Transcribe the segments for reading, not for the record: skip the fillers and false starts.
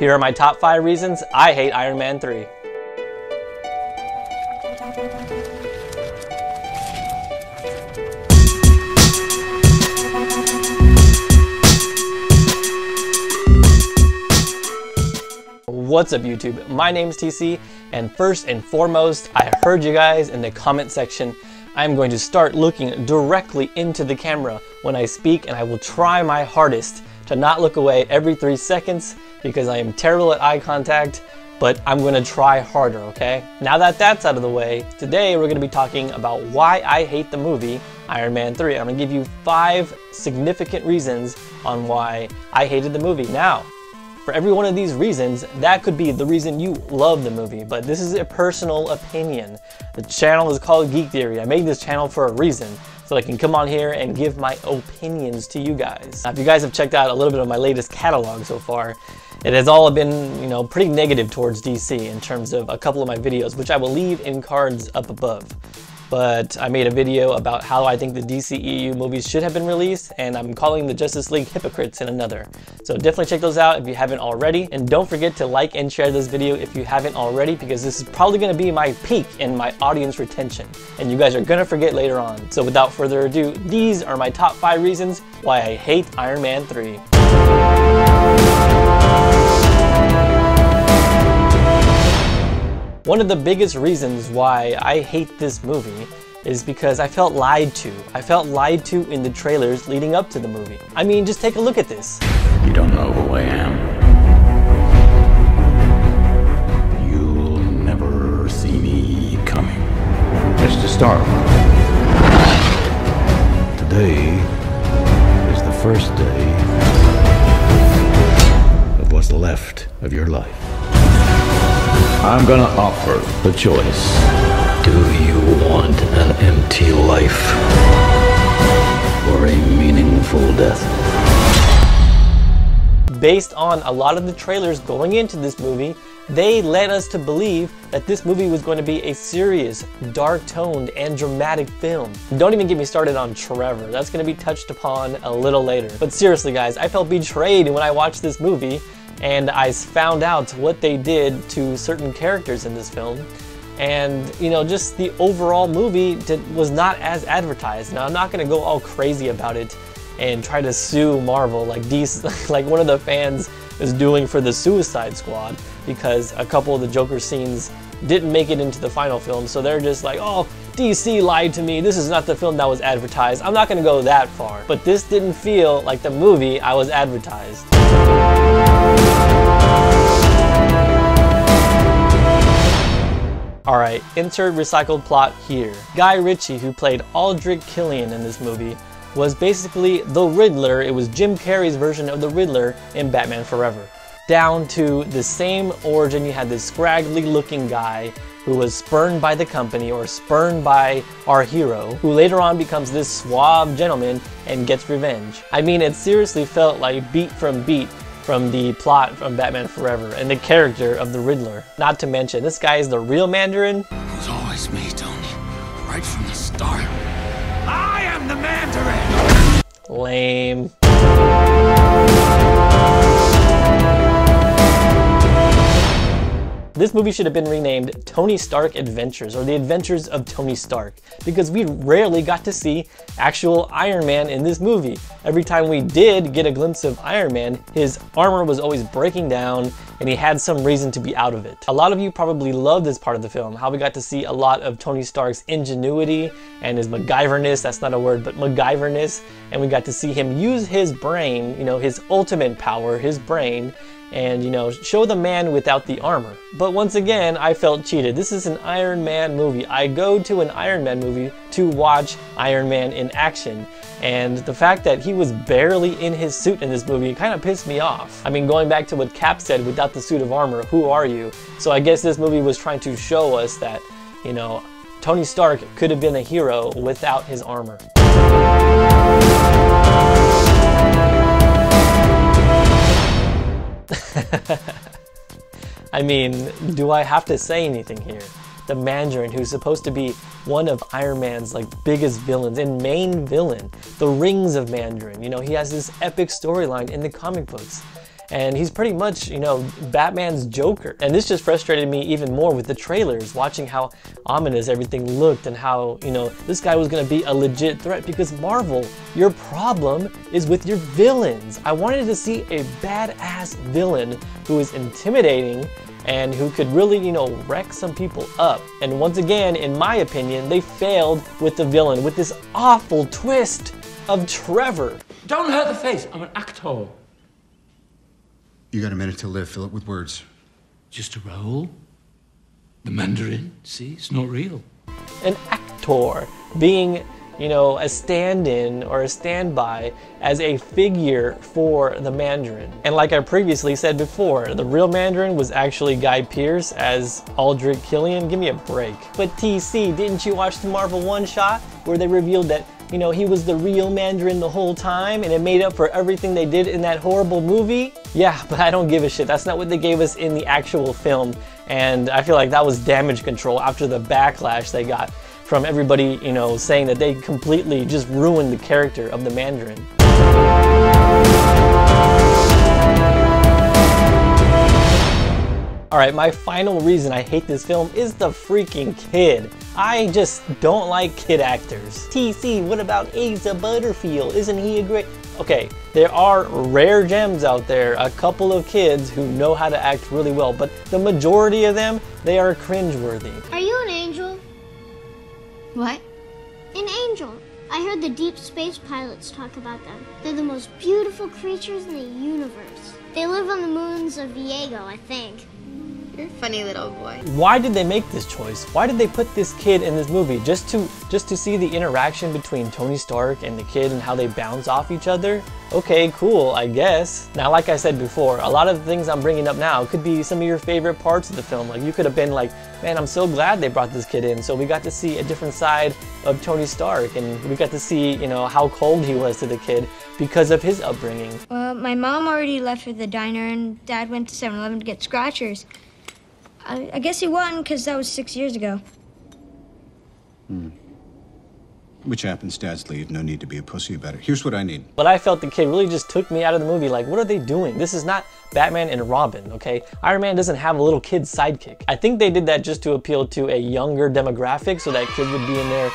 Here are my top 5 reasons I hate Iron Man 3. What's up YouTube? My name's TC, and first and foremost, I heard you guys in the comment section. I'm going to start looking directly into the camera when I speak, and I will try my hardest to not look away every 3 seconds because I am terrible at eye contact, but I'm going to try harder, okay? Now that that's out of the way, today we're going to be talking about why I hate the movie Iron Man 3. I'm going to give you 5 significant reasons on why I hated the movie. Now, for every one of these reasons, that could be the reason you love the movie, but this is a personal opinion. The channel is called Geek Theory. I made this channel for a reason, so I can come on here and give my opinions to you guys. Now, if you guys have checked out a little bit of my latest catalog so far, it has all been, pretty negative towards DC in terms of a couple of my videos, which I will leave in cards up above. But I made a video about how I think the DCEU movies should have been released, and I'm calling the Justice League Hypocrites in another. So definitely check those out if you haven't already, and don't forget to like and share this video if you haven't already, because this is probably going to be my peak in my audience retention, and you guys are going to forget later on. So without further ado, these are my top 5 reasons why I hate Iron Man 3. One of the biggest reasons why I hate this movie is because I felt lied to. I felt lied to in the trailers leading up to the movie. I mean, just take a look at this. You don't know who I am. You'll never see me coming. Mr. Stark, today is the first day of what's left of your life. I'm gonna offer the choice. Do you want an empty life or a meaningful death? Based on a lot of the trailers going into this movie, they led us to believe that this movie was going to be a serious, dark-toned, and dramatic film. Don't even get me started on Trevor. That's going to be touched upon a little later. But seriously guys, I felt betrayed when I watched this movie and I found out what they did to certain characters in this film. And, just the overall movie was not as advertised. Now, I'm not going to go all crazy about it and try to sue Marvel like like one of the fans is doing for the Suicide Squad, because a couple of the Joker scenes didn't make it into the final film. So they're just like, oh, DC lied to me. This is not the film that was advertised. I'm not going to go that far. But this didn't feel like the movie I was advertised. Alright, insert recycled plot here. Guy Ritchie, who played Aldrich Killian in this movie, was basically the Riddler. It was Jim Carrey's version of the Riddler in Batman Forever. Down to the same origin, you had this scraggly looking guy who was spurned by the company, or spurned by our hero, who later on becomes this suave gentleman and gets revenge. I mean, it seriously felt like beat from the plot from Batman Forever and the character of the Riddler. Not to mention, this guy is the real Mandarin. It was always me, Tony. Right from the start. I am the Mandarin! Lame. This movie should have been renamed Tony Stark Adventures, or The Adventures of Tony Stark, because we rarely got to see actual Iron Man in this movie. Every time we did get a glimpse of Iron Man, his armor was always breaking down and he had some reason to be out of it. A lot of you probably love this part of the film, how we got to see a lot of Tony Stark's ingenuity and his MacGyverness, that's not a word, but MacGyverness, and we got to see him use his brain, his ultimate power, his brain, and show the man without the armor. But once again, I felt cheated. This is an Iron Man movie. I go to an Iron Man movie to watch Iron Man in action, and the fact that he was barely in his suit in this movie kind of pissed me off. I mean, going back to what Cap said, without the suit of armor, who are you? So I guess this movie was trying to show us that, Tony Stark could have been a hero without his armor. I mean, do I have to say anything here? The Mandarin, who's supposed to be one of Iron Man's biggest villains and main villain, the Rings of Mandarin. He has this epic storyline in the comic books. and he's pretty much, you know, Batman's Joker. And this just frustrated me even more with the trailers, watching how ominous everything looked and how, you know, this guy was gonna be a legit threat, because Marvel, your problem is with your villains. I wanted to see a badass villain who is intimidating and who could really, you know, wreck some people up. And once again, in my opinion, they failed with the villain, with this awful twist of Trevor. Don't hurt the face. I'm an actor. You got a minute to live. Fill it with words. Just a role. The Mandarin. See, it's not real. An actor being, you know, a stand-in or a standby as a figure for the Mandarin. And like I previously said before, the real Mandarin was actually Guy Pearce as Aldrich Killian. Give me a break. But TC, didn't you watch the Marvel one-shot where they revealed that, you know, he was the real Mandarin the whole time and it made up for everything they did in that horrible movie? Yeah, but I don't give a shit. That's not what they gave us in the actual film. And I feel like that was damage control after the backlash they got from everybody, you know, saying that they completely just ruined the character of the Mandarin. Alright, my final reason I hate this film is the freaking kid. I just don't like kid actors. TC, what about Asa Butterfield? Isn't he a great... Okay, there are rare gems out there, a couple of kids who know how to act really well, but the majority of them, they are cringeworthy. Are you an angel? What? An angel. I heard the deep space pilots talk about them. They're the most beautiful creatures in the universe. They live on the moons of Viego, I think. You're a funny little boy. Why did they make this choice? Why did they put this kid in this movie? Just to see the interaction between Tony Stark and the kid and how they bounce off each other? Okay, cool, I guess. Now, like I said before, a lot of the things I'm bringing up now could be some of your favorite parts of the film. Like, you could have been like, man, I'm so glad they brought this kid in, so we got to see a different side of Tony Stark, and we got to see, you know, how cold he was to the kid because of his upbringing. Well, my mom already left for the diner, and Dad went to 7-Eleven to get scratchers. I guess he won, because that was 6 years ago. Which happens, dads leave. No need to be a pussy about it. Here's what I need. But I felt the kid really just took me out of the movie. Like, what are they doing? This is not Batman and Robin, okay? Iron Man doesn't have a little kid sidekick. I think they did that just to appeal to a younger demographic, so that kid would be in there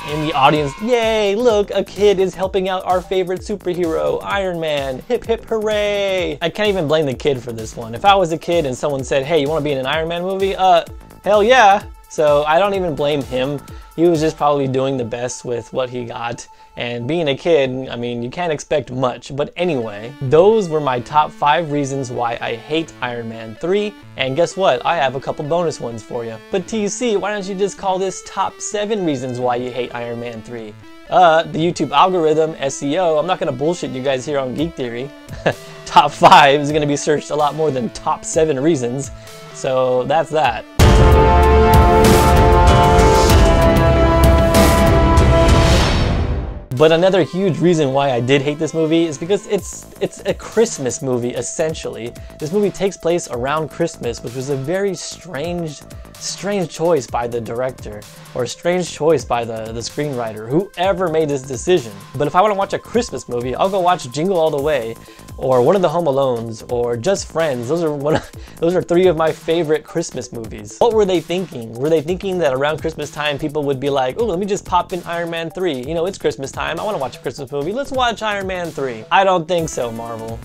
in the audience. Yay, look, a kid is helping out our favorite superhero, Iron Man. Hip hip hooray. I can't even blame the kid for this one. If I was a kid and someone said, hey, you want to be in an Iron Man movie? Hell yeah. So I don't even blame him. He was just probably doing the best with what he got. And being a kid, I mean, you can't expect much. But anyway, those were my top 5 reasons why I hate Iron Man 3. And guess what? I have a couple bonus ones for you. But TC, why don't you just call this top 7 reasons why you hate Iron Man 3? The YouTube algorithm, SEO, I'm not gonna bullshit you guys here on Geek Theory. Top 5 is gonna be searched a lot more than top 7 reasons. So that's that. But another huge reason why I did hate this movie is because it's a Christmas movie, essentially. This movie takes place around Christmas, which was a very strange choice by the director, or a strange choice by the screenwriter, whoever made this decision. But if I want to watch a Christmas movie, I'll go watch Jingle All the Way, or one of the Home Alones, or Just Friends. Those are 3 of my favorite Christmas movies. What were they thinking? Were they thinking that around Christmas time people would be like, oh, let me just pop in Iron Man 3. You know, it's Christmas time. I want to watch a Christmas movie. Let's watch Iron Man 3. I don't think so, Marvel.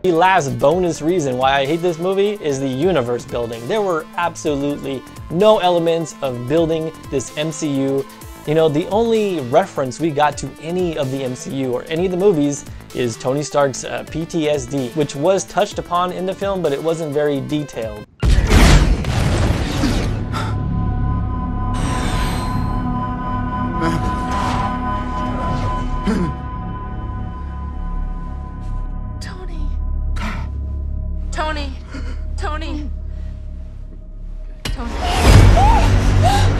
The last bonus reason why I hate this movie is the universe building. There were absolutely no elements of building this MCU. You know, the only reference we got to any of the MCU or any of the movies is Tony Stark's PTSD, which was touched upon in the film, but it wasn't very detailed.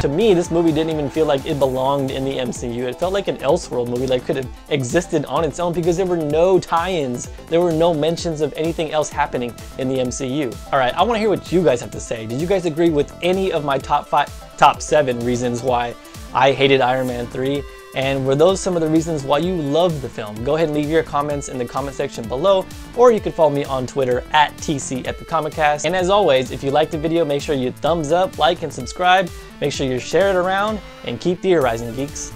To me, this movie didn't even feel like it belonged in the MCU. It felt like an Elseworld movie that could have existed on its own because there were no tie-ins. There were no mentions of anything else happening in the MCU. All right, I want to hear what you guys have to say. Did you guys agree with any of my top 7 reasons why I hated Iron Man 3? And were those some of the reasons why you loved the film? Go ahead and leave your comments in the comment section below, or you can follow me on Twitter at TCEpicComicCast. And as always, if you liked the video, make sure you thumbs up, like, and subscribe. Make sure you share it around, and keep theorizing, geeks.